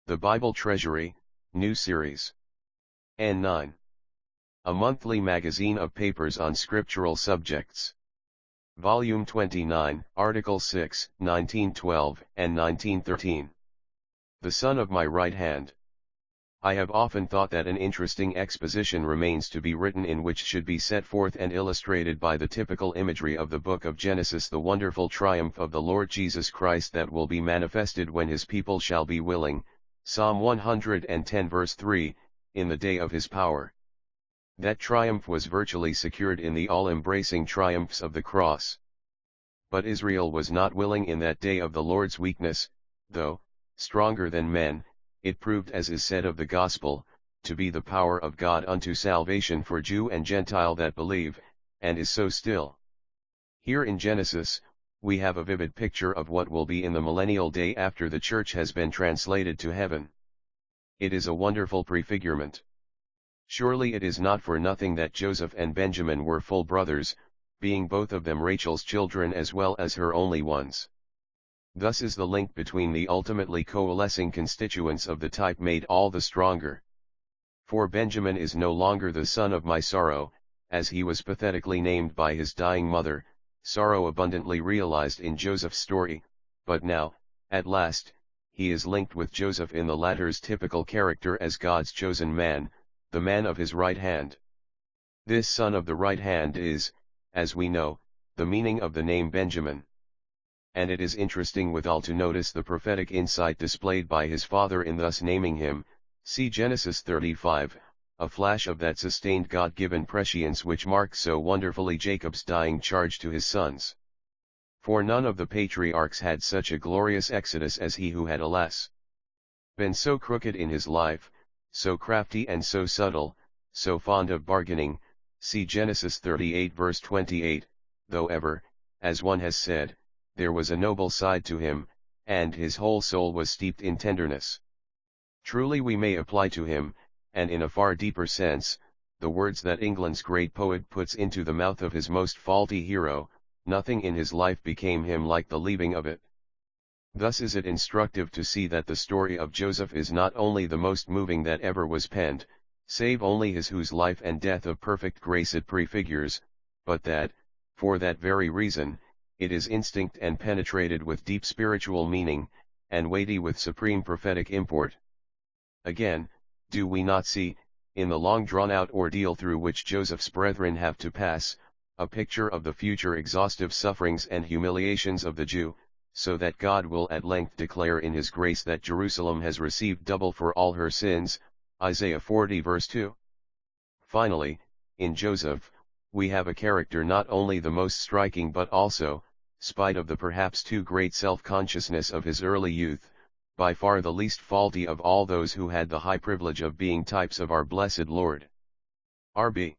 The Bible Treasury, New Series. N9. A monthly magazine of papers on scriptural subjects. Volume 29, Article 6, 1912 and 1913. The Son of My Right Hand. I have often thought that an interesting exposition remains to be written in which should be set forth and illustrated by the typical imagery of the book of Genesis the wonderful triumph of the Lord Jesus Christ that will be manifested when his people shall be willing, Psalm 110 verse 3, in the day of his power. That triumph was virtually secured in the all-embracing triumphs of the cross. But Israel was not willing in that day of the Lord's weakness, though, stronger than men, it proved as is said of the gospel, to be the power of God unto salvation for Jew and Gentile that believe, and is so still. Here in Genesis, we have a vivid picture of what will be in the millennial day after the church has been translated to heaven. It is a wonderful prefigurement. Surely it is not for nothing that Joseph and Benjamin were full brothers, being both of them Rachel's children as well as her only ones. Thus is the link between the ultimately coalescing constituents of the type made all the stronger. For Benjamin is no longer the son of my sorrow, as he was pathetically named by his dying mother, sorrow abundantly realized in Joseph's story, but now, at last, he is linked with Joseph in the latter's typical character as God's chosen man, the man of his right hand. This son of the right hand is, as we know, the meaning of the name Benjamin. And it is interesting withal to notice the prophetic insight displayed by his father in thus naming him. See Genesis 35, a flash of that sustained God-given prescience which marks so wonderfully Jacob's dying charge to his sons. For none of the patriarchs had such a glorious exodus as he who had, alas, been so crooked in his life, so crafty and so subtle, so fond of bargaining. See Genesis 38 verse 28, though ever, as one has said, there was a noble side to him, and his whole soul was steeped in tenderness. Truly we may apply to him, and in a far deeper sense, the words that England's great poet puts into the mouth of his most faulty hero, nothing in his life became him like the leaving of it. Thus is it instructive to see that the story of Joseph is not only the most moving that ever was penned, save only his whose life and death of perfect grace it prefigures, but that, for that very reason, it is instinct and penetrated with deep spiritual meaning, and weighty with supreme prophetic import. Again, do we not see, in the long drawn-out ordeal through which Joseph's brethren have to pass, a picture of the future exhaustive sufferings and humiliations of the Jew, so that God will at length declare in his grace that Jerusalem has received double for all her sins, Isaiah 40 verse 2. Finally, in Joseph, we have a character not only the most striking but also, spite of the perhaps too great self-consciousness of his early youth, by far the least faulty of all those who had the high privilege of being types of our blessed Lord. R.B.